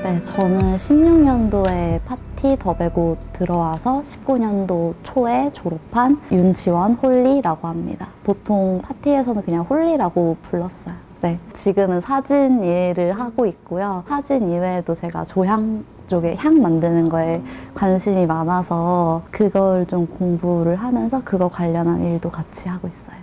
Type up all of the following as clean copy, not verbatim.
네, 저는 16년도에 파티 더베고 들어와서 19년도 초에 졸업한 윤지원 홀리라고 합니다. 보통 파티에서는 그냥 홀리라고 불렀어요. 네, 지금은 사진 일을 하고 있고요. 사진 이외에도 제가 조향 쪽에 향 만드는 거에 관심이 많아서 그걸 좀 공부를 하면서 그거 관련한 일도 같이 하고 있어요.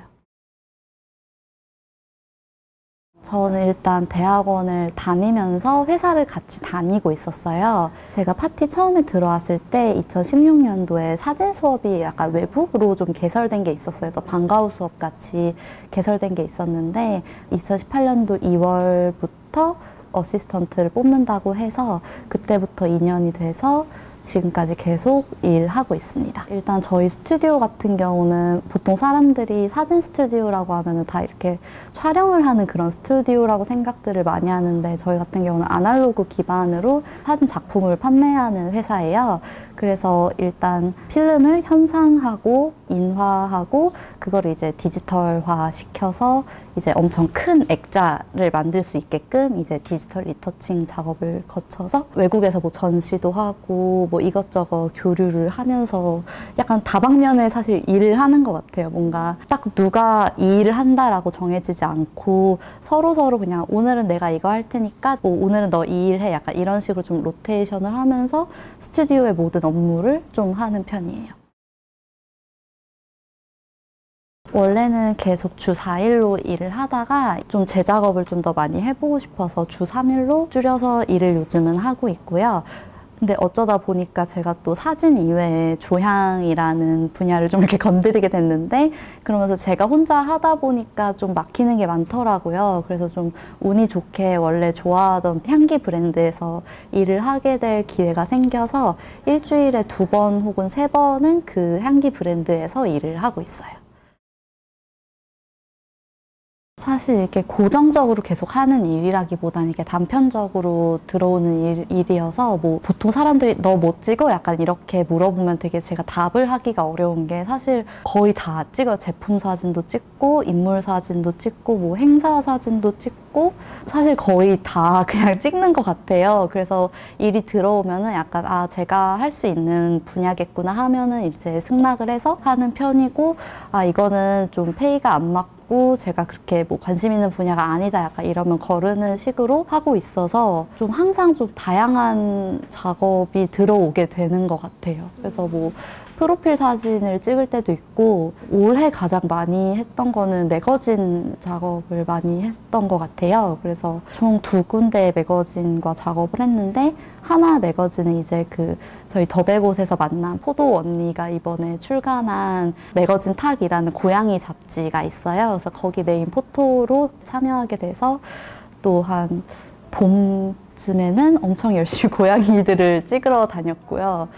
저는 일단 대학원을 다니면서 회사를 같이 다니고 있었어요. 제가 파티 처음에 들어왔을 때 2016년도에 사진 수업이 약간 외부로 좀 개설된 게 있었어요. 그래서 방과후 수업 같이 개설된 게 있었는데 2018년도 2월부터 어시스턴트를 뽑는다고 해서 그때부터 인연이 돼서 지금까지 계속 일하고 있습니다. 일단 저희 스튜디오 같은 경우는 보통 사람들이 사진 스튜디오라고 하면 다 이렇게 촬영을 하는 그런 스튜디오라고 생각들을 많이 하는데 저희 같은 경우는 아날로그 기반으로 사진 작품을 판매하는 회사예요. 그래서 일단 필름을 현상하고 인화하고 그거를 이제 디지털화 시켜서 이제 엄청 큰 액자를 만들 수 있게끔 이제 디지털 리터칭 작업을 거쳐서 외국에서 뭐 전시도 하고 뭐 이것저것 교류를 하면서 약간 다방면에 사실 일을 하는 것 같아요. 뭔가 딱 누가 이 일을 한다라고 정해지지 않고 서로 그냥 오늘은 내가 이거 할 테니까 뭐 오늘은 너 이 일 해. 약간 이런 식으로 좀 로테이션을 하면서 스튜디오의 모든 업무를 좀 하는 편이에요. 원래는 계속 주 4일로 일을 하다가 좀 제 작업을 좀 더 많이 해보고 싶어서 주 3일로 줄여서 일을 요즘은 하고 있고요. 근데 어쩌다 보니까 제가 또 사진 이외에 조향이라는 분야를 좀 이렇게 건드리게 됐는데 그러면서 제가 혼자 하다 보니까 좀 막히는 게 많더라고요. 그래서 좀 운이 좋게 원래 좋아하던 향기 브랜드에서 일을 하게 될 기회가 생겨서 일주일에 2번 혹은 3번은 그 향기 브랜드에서 일을 하고 있어요. 사실 이렇게 고정적으로 계속 하는 일이라기보다는 이게 단편적으로 들어오는 일이어서 뭐 보통 사람들이 너 뭐 찍어? 약간 이렇게 물어보면 되게 제가 답을 하기가 어려운 게 사실 거의 다 찍어요. 제품 사진도 찍고 인물 사진도 찍고 뭐 행사 사진도 찍고 사실 거의 다 그냥 찍는 것 같아요. 그래서 일이 들어오면은 약간 아 제가 할 수 있는 분야겠구나 하면은 이제 승낙을 해서 하는 편이고 아 이거는 좀 페이가 안 맞고 제가 그렇게 뭐 관심 있는 분야가 아니다 약간 이러면 거르는 식으로 하고 있어서 좀 항상 좀 다양한 작업이 들어오게 되는 것 같아요. 그래서 뭐 프로필 사진을 찍을 때도 있고 올해 가장 많이 했던 거는 매거진 작업을 많이 했던 것 같아요. 그래서 총 2군데 매거진과 작업을 했는데 하나 매거진은 이제 그 저희 더베곳에서 만난 포도 언니가 이번에 출간한 매거진 탁이라는 고양이 잡지가 있어요. 그래서 거기 메인 포토로 참여하게 돼서 또 한 봄쯤에는 엄청 열심히 고양이들을 찍으러 다녔고요.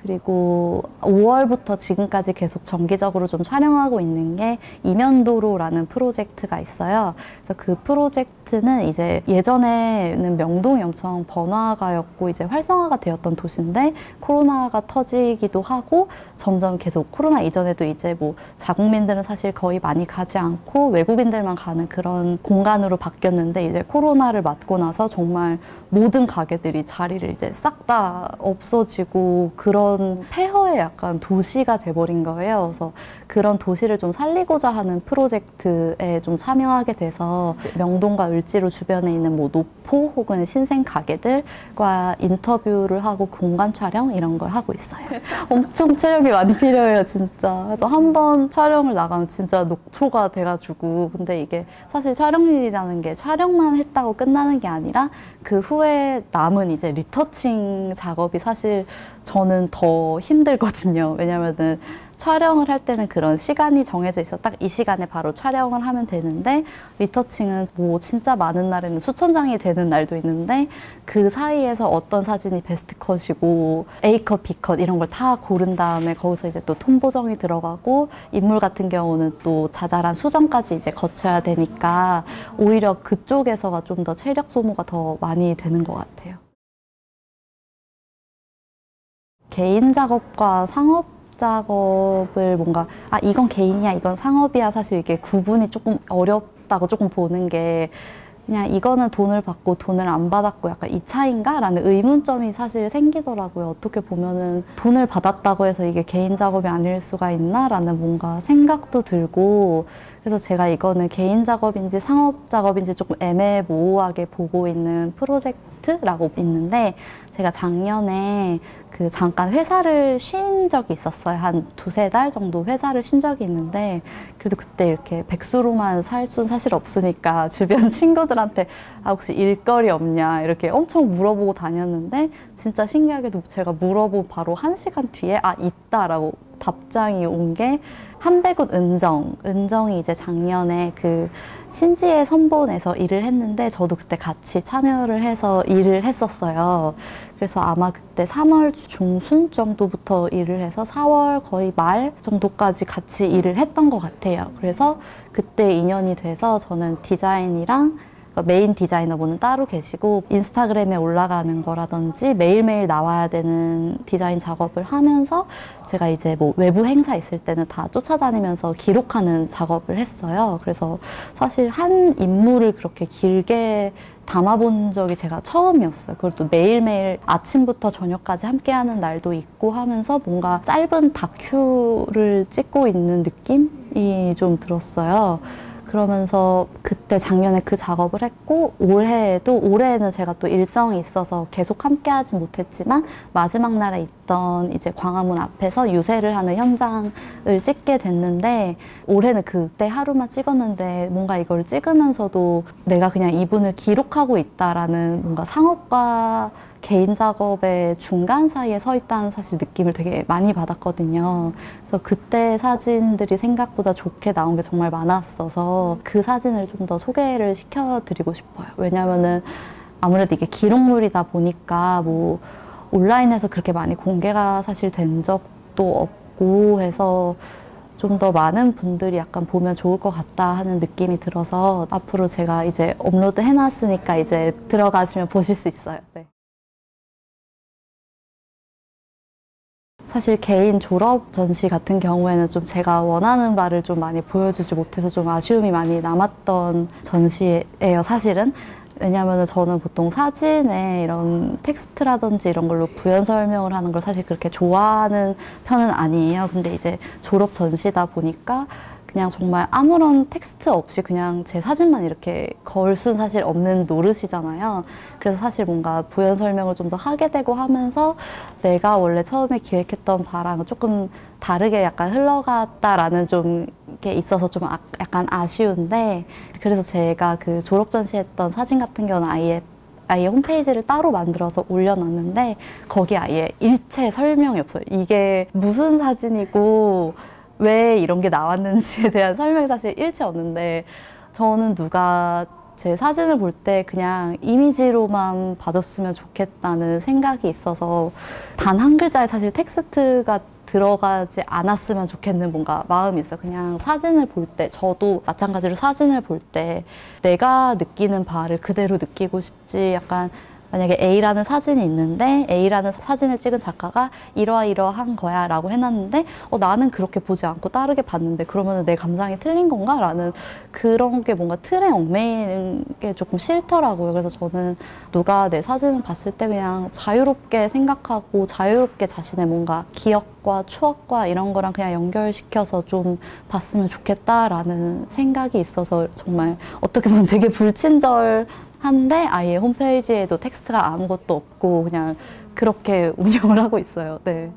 그리고 5월부터 지금까지 계속 정기적으로 좀 촬영하고 있는 게 이면도로라는 프로젝트가 있어요. 그래서 그 프로젝트는 이제 예전에는 명동이 엄청 번화가였고 이제 활성화가 되었던 도시인데 코로나가 터지기도 하고 점점 계속 코로나 이전에도 이제 뭐 자국민들은 사실 거의 많이 가지 않고 외국인들만 가는 그런 공간으로 바뀌었는데 이제 코로나를 맞고 나서 정말 모든 가게들이 자리를 이제 싹 다 없어지고 그런 폐허의 약간 도시가 돼버린 거예요. 그래서 그런 도시를 좀 살리고자 하는 프로젝트에 좀 참여하게 돼서 명동과 을지로 주변에 있는 뭐 노포 혹은 신생 가게들과 인터뷰를 하고 공간 촬영 이런 걸 하고 있어요. 엄청 체력이 많이 필요해요, 진짜. 그래서 한 번 촬영을 나가면 진짜 녹초가 돼가지고 근데 이게 사실 촬영일이라는 게 촬영만 했다고 끝나는 게 아니라 그 후에 남은 이제 리터칭 작업이 사실 저는 더 힘들거든요. 왜냐면은 촬영을 할 때는 그런 시간이 정해져 있어. 딱 이 시간에 바로 촬영을 하면 되는데 리터칭은 뭐 진짜 많은 날에는 수천 장이 되는 날도 있는데 그 사이에서 어떤 사진이 베스트 컷이고 A컷, B컷 이런 걸 다 고른 다음에 거기서 이제 또 톤 보정이 들어가고 인물 같은 경우는 또 자잘한 수정까지 이제 거쳐야 되니까 오히려 그쪽에서가 좀 더 체력 소모가 더 많이 되는 것 같아요. 개인 작업과 상업 작업을 뭔가 아 이건 개인이야 이건 상업이야 사실 이게 구분이 조금 어렵다고 조금 보는 게 그냥 이거는 돈을 받고 돈을 안 받았고 약간 이 차이인가? 라는 의문점이 사실 생기더라고요. 어떻게 보면은 돈을 받았다고 해서 이게 개인 작업이 아닐 수가 있나? 라는 뭔가 생각도 들고, 그래서 제가 이거는 개인 작업인지 상업 작업인지 조금 애매모호하게 보고 있는 프로젝트라고 있는데, 제가 작년에 그 잠깐 회사를 쉰 적이 있었어요. 한 두세 달 정도 회사를 쉰 적이 있는데, 그래도 그때 이렇게 백수로만 살 수는 사실 없으니까 주변 친구들한테 아, 혹시 일거리 없냐 이렇게 엄청 물어보고 다녔는데, 진짜 신기하게도 제가 물어보고 바로 1시간 뒤에 아, 있다라고 답장이 온 게 한백운 은정이 이제 작년에 그 신지의 선본에서 일을 했는데, 저도 그때 같이 참여를 해서 일을 했었어요. 그래서 아마 그때 3월 중순 정도부터 일을 해서 4월 거의 말 정도까지 같이 일을 했던 것 같아요. 그래서 그때 인연이 돼서 저는 디자인이랑 메인 디자이너분은 따로 계시고, 인스타그램에 올라가는 거라든지 매일매일 나와야 되는 디자인 작업을 하면서 제가 이제 뭐 외부 행사 있을 때는 다 쫓아다니면서 기록하는 작업을 했어요. 그래서 사실 한 인물을 그렇게 길게 담아본 적이 제가 처음이었어요. 그걸 또 매일매일 아침부터 저녁까지 함께하는 날도 있고 하면서 뭔가 짧은 다큐를 찍고 있는 느낌이 좀 들었어요. 그러면서 그때 작년에 그 작업을 했고, 올해에는 제가 또 일정이 있어서 계속 함께 하지 못했지만 마지막 날에 있던 이제 광화문 앞에서 유세를 하는 현장을 찍게 됐는데, 올해는 그때 하루만 찍었는데 뭔가 이걸 찍으면서도 내가 그냥 이분을 기록하고 있다라는 뭔가 상업과 개인 작업의 중간 사이에 서 있다는 사실 느낌을 되게 많이 받았거든요. 그래서 그때 사진들이 생각보다 좋게 나온 게 정말 많았어서 그 사진을 좀 더 소개를 시켜드리고 싶어요. 왜냐면은 아무래도 이게 기록물이다 보니까 뭐 온라인에서 그렇게 많이 공개가 사실 된 적도 없고 해서 좀 더 많은 분들이 약간 보면 좋을 것 같다 하는 느낌이 들어서 앞으로 제가 이제 업로드 해놨으니까 이제 들어가시면 보실 수 있어요. 네. 사실 개인 졸업 전시 같은 경우에는 좀 제가 원하는 바를 좀 많이 보여주지 못해서 좀 아쉬움이 많이 남았던 전시예요, 사실은. 왜냐하면 저는 보통 사진에 이런 텍스트라든지 이런 걸로 부연 설명을 하는 걸 사실 그렇게 좋아하는 편은 아니에요. 근데 이제 졸업 전시다 보니까 그냥 정말 아무런 텍스트 없이 그냥 제 사진만 이렇게 걸 수는 사실 없는 노릇이잖아요. 그래서 사실 뭔가 부연 설명을 좀 더 하게 되고 하면서 내가 원래 처음에 기획했던 바랑은 조금 다르게 약간 흘러갔다라는 좀 게 있어서 좀 약간 아쉬운데, 그래서 제가 그 졸업 전시했던 사진 같은 경우는 아예 홈페이지를 따로 만들어서 올려놨는데 거기 아예 일체 설명이 없어요. 이게 무슨 사진이고 왜 이런 게 나왔는지에 대한 설명이 사실 일체 없는데, 저는 누가 제 사진을 볼 때 그냥 이미지로만 봐줬으면 좋겠다는 생각이 있어서 단 한 글자에 사실 텍스트가 들어가지 않았으면 좋겠는 뭔가 마음이 있어요. 그냥 사진을 볼 때, 저도 마찬가지로 사진을 볼 때 내가 느끼는 바를 그대로 느끼고 싶지, 약간 만약에 A라는 사진이 있는데 A라는 사진을 찍은 작가가 이러이러한 거야 라고 해놨는데 나는 그렇게 보지 않고 다르게 봤는데 그러면 내 감상이 틀린 건가? 라는 그런 게 뭔가 틀에 얽매이는 게 조금 싫더라고요. 그래서 저는 누가 내 사진을 봤을 때 그냥 자유롭게 생각하고 자유롭게 자신의 뭔가 기억과 추억과 이런 거랑 그냥 연결시켜서 좀 봤으면 좋겠다라는 생각이 있어서 정말 어떻게 보면 되게 불친절한데 아예 홈페이지에도 텍스트가 아무것도 없고 그냥 그렇게 운영을 하고 있어요. 네.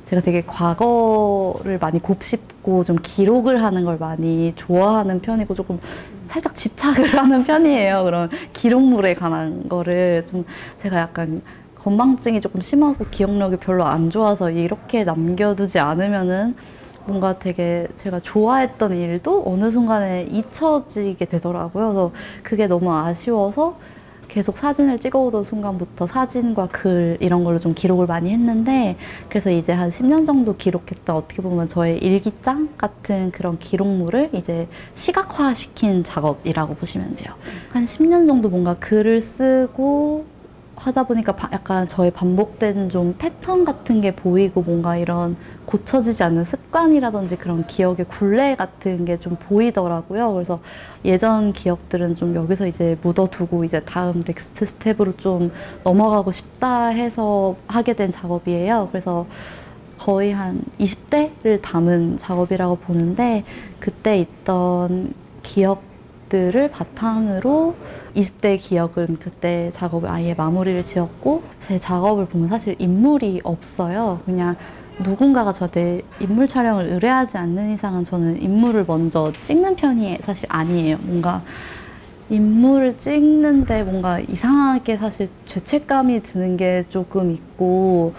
제가 되게 과거를 많이 곱씹고 좀 기록을 하는 걸 많이 좋아하는 편이고 조금 살짝 집착을 하는 편이에요. 그런 기록물에 관한 거를 좀 제가 약간 건망증이 조금 심하고 기억력이 별로 안 좋아서 이렇게 남겨두지 않으면은 뭔가 되게 제가 좋아했던 일도 어느 순간에 잊혀지게 되더라고요. 그래서 그게 너무 아쉬워서 계속 사진을 찍어오던 순간부터 사진과 글 이런 걸로 좀 기록을 많이 했는데, 그래서 이제 한 10년 정도 기록했던 어떻게 보면 저의 일기장 같은 그런 기록물을 이제 시각화시킨 작업이라고 보시면 돼요. 한 10년 정도 뭔가 글을 쓰고 하다 보니까 약간 저의 반복된 좀 패턴 같은 게 보이고 뭔가 이런 고쳐지지 않는 습관이라든지 그런 기억의 굴레 같은 게 좀 보이더라고요. 그래서 예전 기억들은 좀 여기서 이제 묻어두고 이제 다음 넥스트 스텝으로 좀 넘어가고 싶다 해서 하게 된 작업이에요. 그래서 거의 한 20대를 담은 작업이라고 보는데 그때 있던 기억들을 바탕으로 20대 기억은 그때 작업을 아예 마무리를 지었고 제 작업을 보면 사실 인물이 없어요. 그냥 누군가가 저한테 인물 촬영을 의뢰하지 않는 이상은 저는 인물을 먼저 찍는 편이 사실 아니에요. 뭔가 인물을 찍는데 뭔가 이상하게 사실 죄책감이 드는 게 조금 있고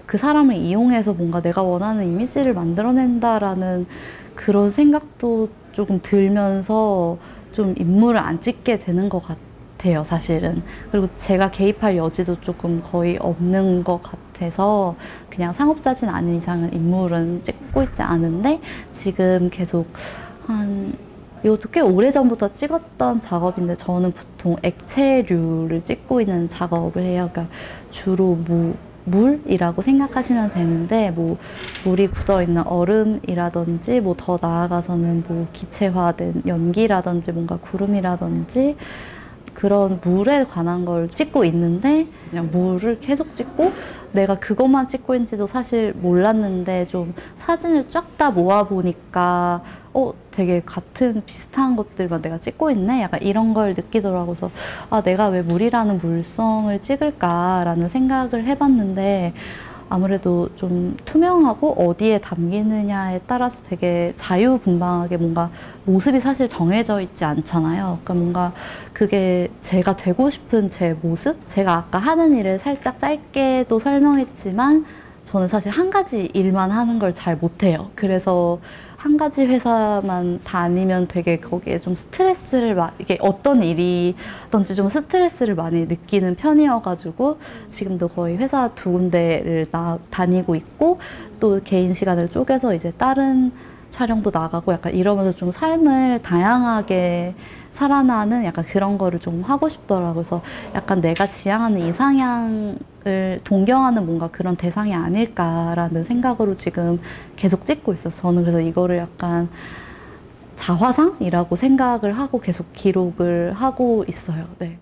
그 사람을 이용해서 뭔가 내가 원하는 이미지를 만들어낸다라는 그런 생각도 조금 들면서 좀 인물을 안 찍게 되는 것 같아요, 사실은. 그리고 제가 개입할 여지도 조금 거의 없는 것 같아서 그냥 상업사진 아닌 이상은 인물은 찍고 있지 않은데 지금 계속 이것도 꽤 오래전부터 찍었던 작업인데 저는 보통 액체류를 찍고 있는 작업을 해요. 그러니까 주로 물이라고 생각하시면 되는데 뭐 물이 굳어있는 얼음이라든지 뭐 더 나아가서는 뭐 기체화된 연기라든지 뭔가 구름이라든지 그런 물에 관한 걸 찍고 있는데 그냥 물을 계속 찍고 내가 그것만 찍고 있는지도 사실 몰랐는데 좀 사진을 쫙 다 모아보니까 되게 같은 비슷한 것들만 내가 찍고 있네? 약간 이런 걸 느끼더라고요. 그래서 내가 왜 물이라는 물성을 찍을까라는 생각을 해봤는데 아무래도 좀 투명하고 어디에 담기느냐에 따라서 되게 자유분방하게 뭔가 모습이 사실 정해져 있지 않잖아요. 그러니까 뭔가 그게 제가 되고 싶은 제 모습? 제가 아까 하는 일을 살짝 짧게도 설명했지만 저는 사실 한 가지 일만 하는 걸 잘 못해요. 그래서 한 가지 회사만 다니면 되게 거기에 좀 스트레스를 이게 어떤 일이든지 좀 스트레스를 많이 느끼는 편이어가지고 지금도 거의 회사 2군데를 다니고 있고 또 개인 시간을 쪼개서 이제 다른 촬영도 나가고 약간 이러면서 좀 삶을 다양하게 살아나는 약간 그런 거를 좀 하고 싶더라고요. 그래서 약간 내가 지향하는 이상향을 동경하는 뭔가 그런 대상이 아닐까라는 생각으로 지금 계속 찍고 있어서 저는 그래서 이거를 약간 자화상이라고 생각을 하고 계속 기록을 하고 있어요. 네.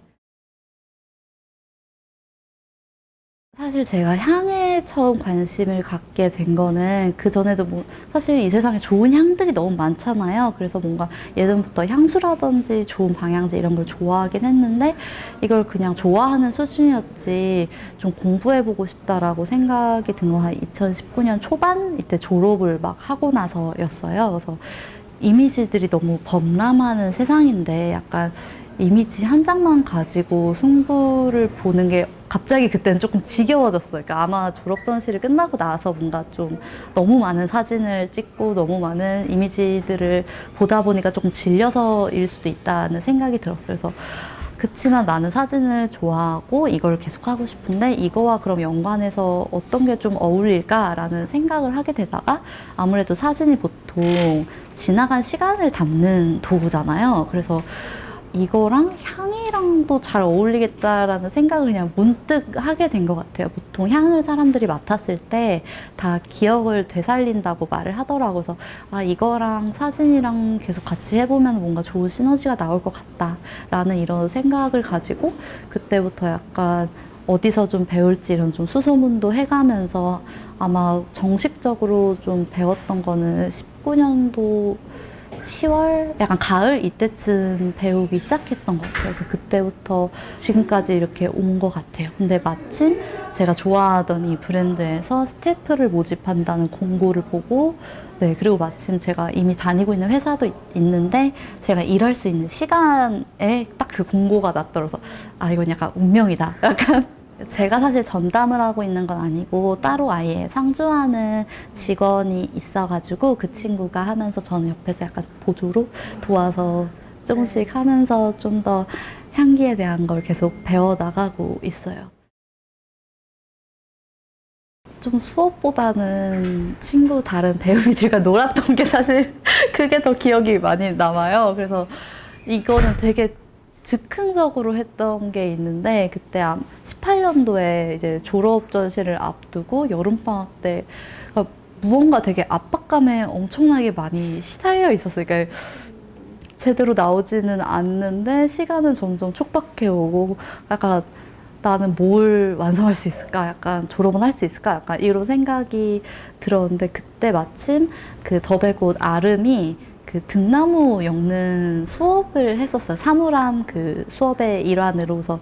사실 제가 향에 처음 관심을 갖게 된 거는 그전에도 뭐 사실 이 세상에 좋은 향들이 너무 많잖아요. 그래서 뭔가 예전부터 향수라든지 좋은 방향제 이런 걸 좋아하긴 했는데 이걸 그냥 좋아하는 수준이었지 좀 공부해보고 싶다라고 생각이 든 건 한 2019년 초반 이때 졸업을 막 하고 나서였어요. 그래서 이미지들이 너무 범람하는 세상인데 약간 이미지 한 장만 가지고 승부를 보는 게 갑자기 그때는 조금 지겨워졌어요. 그러니까 아마 졸업 전시를 끝나고 나서 뭔가 좀 너무 많은 사진을 찍고 너무 많은 이미지들을 보다 보니까 조금 질려서일 수도 있다는 생각이 들었어요. 그래서 그치만 나는 사진을 좋아하고 이걸 계속 하고 싶은데 이거와 그럼 연관해서 어떤 게 좀 어울릴까라는 생각을 하게 되다가 아무래도 사진이 보통 지나간 시간을 담는 도구잖아요. 그래서 이거랑 향이랑도 잘 어울리겠다라는 생각을 그냥 문득 하게 된 것 같아요. 보통 향을 사람들이 맡았을 때 다 기억을 되살린다고 말을 하더라고요. 그래서 이거랑 사진이랑 계속 같이 해보면 뭔가 좋은 시너지가 나올 것 같다라는 이런 생각을 가지고 그때부터 약간 어디서 좀 배울지 이런 좀 수소문도 해가면서 아마 정식적으로 좀 배웠던 거는 19년도 10월? 약간 가을 이때쯤 배우기 시작했던 것 같아요. 그래서 그때부터 지금까지 이렇게 온 것 같아요. 근데 마침 제가 좋아하던 이 브랜드에서 스태프를 모집한다는 공고를 보고 네, 그리고 마침 제가 이미 다니고 있는 회사도 있는데 제가 일할 수 있는 시간에 딱 그 공고가 났더라서 이건 약간 운명이다. 약간 제가 사실 전담을 하고 있는 건 아니고 따로 아예 상주하는 직원이 있어가지고 그 친구가 하면서 저는 옆에서 약간 보조로 도와서 조금씩 하면서 좀 더 향기에 대한 걸 계속 배워나가고 있어요. 좀 수업보다는 친구 다른 배우들과 놀았던 게 사실 그게 더 기억이 많이 남아요. 그래서 이거는 되게 즉흥적으로 했던 게 있는데 그때 18년도에 이제 졸업 전시를 앞두고 여름방학 때 무언가 되게 압박감에 엄청나게 많이 시달려 있었어요. 그러니까 제대로 나오지는 않는데 시간은 점점 촉박해 오고 약간 나는 뭘 완성할 수 있을까? 약간 졸업은 할 수 있을까? 약간 이런 생각이 들었는데 그때 마침 그 더베곶 아름이 그 등나무 엮는 수업을 했었어요. 사물함 그 수업의 일환으로서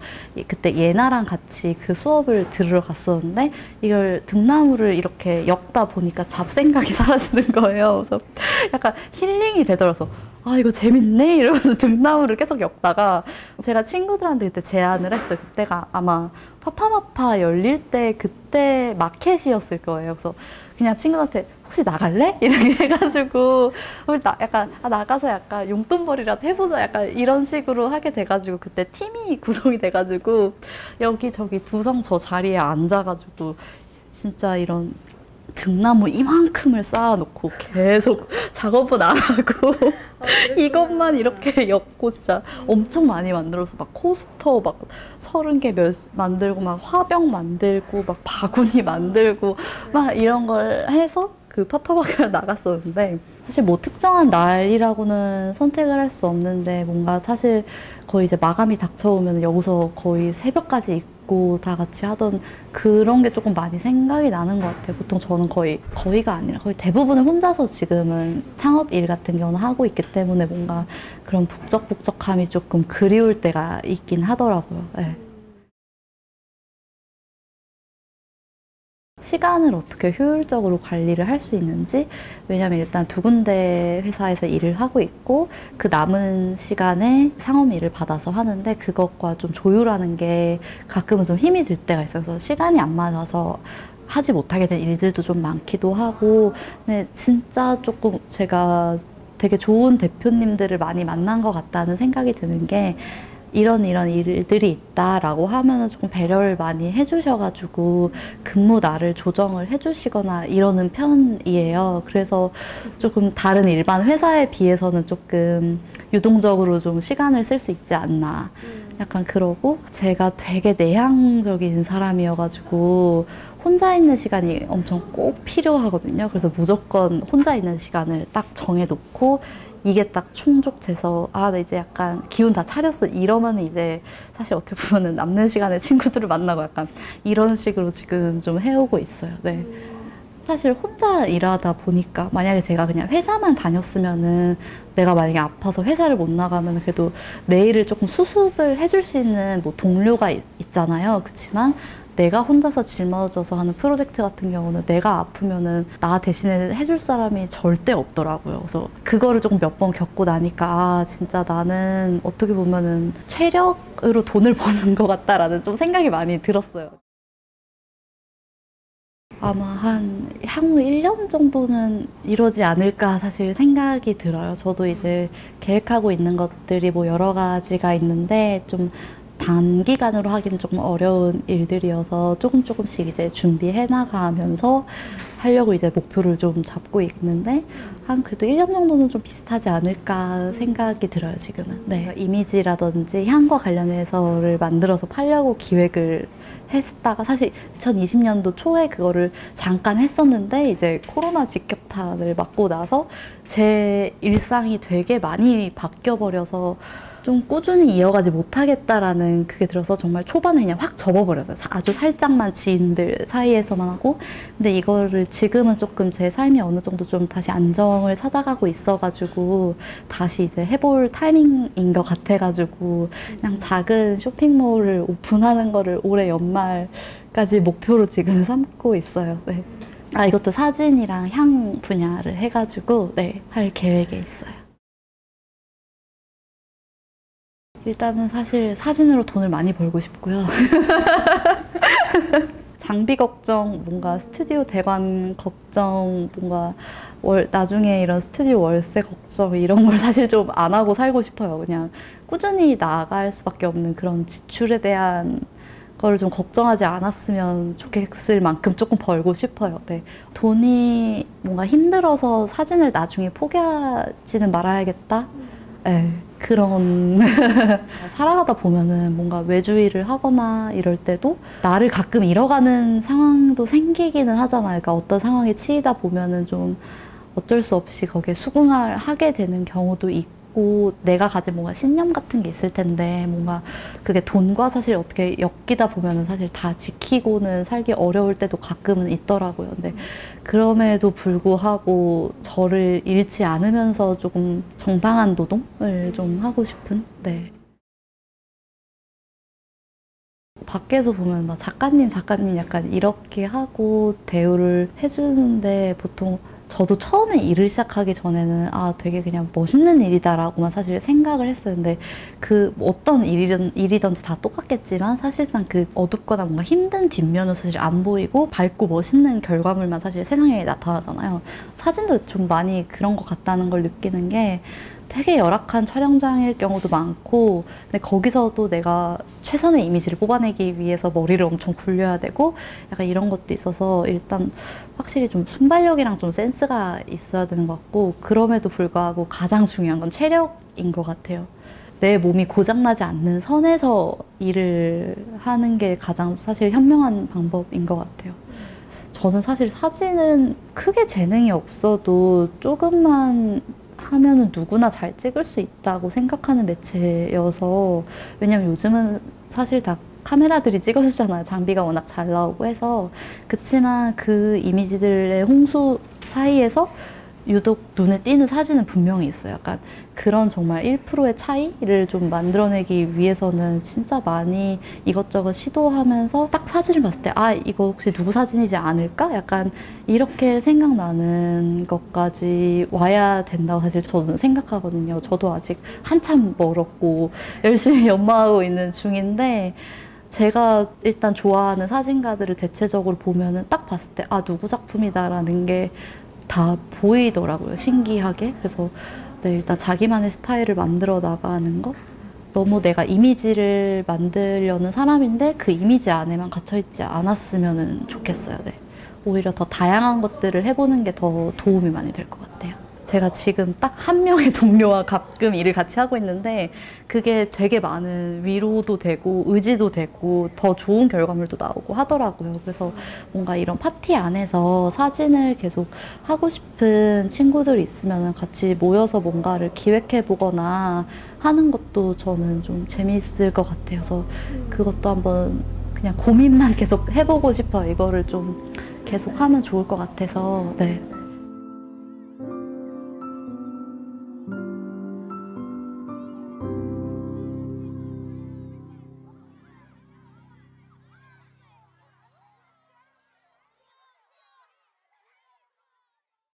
그때 예나랑 같이 그 수업을 들으러 갔었는데 이걸 등나무를 이렇게 엮다 보니까 잡생각이 사라지는 거예요. 그래서 약간 힐링이 되더라고요. 아 이거 재밌네 이러면서 등나무를 계속 엮다가 제가 친구들한테 그때 제안을 했어요. 그때가 아마 파파마파 열릴 때 그때 마켓이었을 거예요. 그래서 그냥 친구한테 혹시 나갈래? 이렇게 해가지고 우리 약간 나가서 약간 용돈벌이라도 해보자 약간 이런 식으로 하게 돼가지고 그때 팀이 구성이 돼가지고 여기저기 두성 저 자리에 앉아가지고 진짜 이런 등나무 이만큼을 쌓아놓고 계속 작업은 안 하고 이것만 이렇게 엮고 진짜 엄청 많이 만들어서 막 코스터 막 30개 만들고 막 화병 만들고 막 바구니 만들고 막 이런 걸 해서 그 파파마카를 나갔었는데 사실 뭐 특정한 날이라고는 선택을 할 수 없는데 뭔가 사실 거의 이제 마감이 닥쳐오면 여기서 거의 새벽까지 있고 다 같이 하던 그런 게 조금 많이 생각이 나는 것 같아요. 보통 저는 거의가 아니라 거의 대부분을 혼자서 지금은 창업 일 같은 경우는 하고 있기 때문에 뭔가 그런 북적북적함이 조금 그리울 때가 있긴 하더라고요. 네. 시간을 어떻게 효율적으로 관리를 할 수 있는지 왜냐면 일단 두 군데 회사에서 일을 하고 있고 그 남은 시간에 상업 일을 받아서 하는데 그것과 좀 조율하는 게 가끔은 좀 힘이 들 때가 있어요. 그래서 시간이 안 맞아서 하지 못하게 된 일들도 좀 많기도 하고 근데 진짜 조금 제가 되게 좋은 대표님들을 많이 만난 것 같다는 생각이 드는 게 이런 일들이 있다라고 하면은 조금 배려를 많이 해주셔가지고 근무 날을 조정을 해주시거나 이러는 편이에요. 그래서 조금 다른 일반 회사에 비해서는 조금 유동적으로 좀 시간을 쓸 수 있지 않나. 약간 그러고 제가 되게 내향적인 사람이어가지고 혼자 있는 시간이 엄청 꼭 필요하거든요. 그래서 무조건 혼자 있는 시간을 딱 정해놓고 이게 딱 충족돼서 나 이제 약간 기운 다 차렸어 이러면 이제 사실 어떻게 보면은 남는 시간에 친구들을 만나고 약간 이런 식으로 지금 좀 해오고 있어요. 네. 사실 혼자 일하다 보니까 만약에 제가 그냥 회사만 다녔으면은 내가 만약에 아파서 회사를 못 나가면 그래도 내 일을 조금 수습을 해줄 수 있는 뭐 동료가 있잖아요. 그렇지만 내가 혼자서 짊어져서 하는 프로젝트 같은 경우는 내가 아프면은 나 대신에 해줄 사람이 절대 없더라고요. 그래서 그거를 조금 몇 번 겪고 나니까 진짜 나는 어떻게 보면은 체력으로 돈을 버는 것 같다라는 좀 생각이 많이 들었어요. 아마 향후 1년 정도는 이러지 않을까 사실 생각이 들어요. 저도 이제 계획하고 있는 것들이 뭐 여러 가지가 있는데 좀 단기간으로 하기는 조금 어려운 일들이어서 조금씩 이제 준비해 나가면서 하려고 이제 목표를 좀 잡고 있는데 한 그래도 1년 정도는 좀 비슷하지 않을까 생각이 들어요, 지금은. 네. 이미지라든지 향과 관련해서를 만들어서 팔려고 기획을 했다가 사실 2020년도 초에 그거를 잠깐 했었는데 이제 코로나 직격탄을 맞고 나서 제 일상이 되게 많이 바뀌어버려서 좀 꾸준히 이어가지 못하겠다라는 그게 들어서 정말 초반에 그냥 확 접어버렸어요. 아주 살짝만 지인들 사이에서만 하고 근데 이거를 지금은 조금 제 삶이 어느 정도 좀 다시 안정을 찾아가고 있어가지고 다시 이제 해볼 타이밍인 것 같아가지고 그냥 작은 쇼핑몰을 오픈하는 거를 올해 연말까지 목표로 지금 삼고 있어요. 네. 이것도 사진이랑 향 분야를 해가지고 네, 할 계획에 있어요. 일단은 사실 사진으로 돈을 많이 벌고 싶고요. 장비 걱정, 뭔가 스튜디오 대관 걱정, 뭔가 나중에 이런 스튜디오 월세 걱정 이런 걸 사실 좀 안 하고 살고 싶어요. 그냥 꾸준히 나갈 수밖에 없는 그런 지출에 대한 거를 좀 걱정하지 않았으면 좋겠을 만큼 조금 벌고 싶어요. 네. 돈이 뭔가 힘들어서 사진을 나중에 포기하지는 말아야겠다. 네. 그런 살아가다 보면은 뭔가 외주의를 하거나 이럴 때도 나를 가끔 잃어가는 상황도 생기기는 하잖아요. 그러니까 어떤 상황에 치이다 보면은 좀 어쩔 수 없이 거기에 수긍을 하게 되는 경우도 있고 내가 가진 뭔가 신념 같은 게 있을 텐데 뭔가 그게 돈과 사실 어떻게 엮이다 보면은 사실 다 지키고는 살기 어려울 때도 가끔은 있더라고요. 근데 그럼에도 불구하고 저를 잃지 않으면서 조금 정당한 노동을 좀 하고 싶은 네. 밖에서 보면 막 작가님 약간 이렇게 하고 대우를 해주는데 보통 저도 처음에 일을 시작하기 전에는 아 되게 그냥 멋있는 일이다라고만 사실 생각을 했었는데 그 어떤 일이든지 다 똑같겠지만 사실상 그 어둡거나 뭔가 힘든 뒷면은 사실 안 보이고 밝고 멋있는 결과물만 사실 세상에 나타나잖아요. 사진도 좀 많이 그런 것 같다는 걸 느끼는 게 되게 열악한 촬영장일 경우도 많고 근데 거기서도 내가 최선의 이미지를 뽑아내기 위해서 머리를 엄청 굴려야 되고 약간 이런 것도 있어서 일단 확실히 좀 순발력이랑 좀 센스가 있어야 되는 것 같고 그럼에도 불구하고 가장 중요한 건 체력인 것 같아요. 내 몸이 고장나지 않는 선에서 일을 하는 게 가장 사실 현명한 방법인 것 같아요. 저는 사실 사진은 크게 재능이 없어도 조금만 하면은 누구나 잘 찍을 수 있다고 생각하는 매체여서 왜냐면 요즘은 사실 다 카메라들이 찍어주잖아요. 장비가 워낙 잘 나오고 해서 그치만 그 이미지들의 홍수 사이에서 유독 눈에 띄는 사진은 분명히 있어요. 약간 그런 정말 1%의 차이를 좀 만들어내기 위해서는 진짜 많이 이것저것 시도하면서 딱 사진을 봤을 때 아, 이거 혹시 누구 사진이지 않을까? 약간 이렇게 생각나는 것까지 와야 된다고 사실 저는 생각하거든요. 저도 아직 한참 멀었고 열심히 연마하고 있는 중인데 제가 일단 좋아하는 사진가들을 대체적으로 보면은 딱 봤을 때 아, 누구 작품이다라는 게 다 보이더라고요. 신기하게. 그래서 네, 일단 자기만의 스타일을 만들어 나가는 것? 너무 내가 이미지를 만들려는 사람인데 그 이미지 안에만 갇혀있지 않았으면 좋겠어요. 네. 오히려 더 다양한 것들을 해보는 게 더 도움이 많이 될 것 같아요. 제가 지금 딱 한 명의 동료와 가끔 일을 같이 하고 있는데 그게 되게 많은 위로도 되고 의지도 되고 더 좋은 결과물도 나오고 하더라고요. 그래서 뭔가 이런 파티 안에서 사진을 계속 하고 싶은 친구들이 있으면 같이 모여서 뭔가를 기획해 보거나 하는 것도 저는 좀 재미있을 것 같아요. 그래서 그것도 한번 그냥 고민만 계속 해보고 싶어요. 이거를 좀 계속 하면 좋을 것 같아서 네.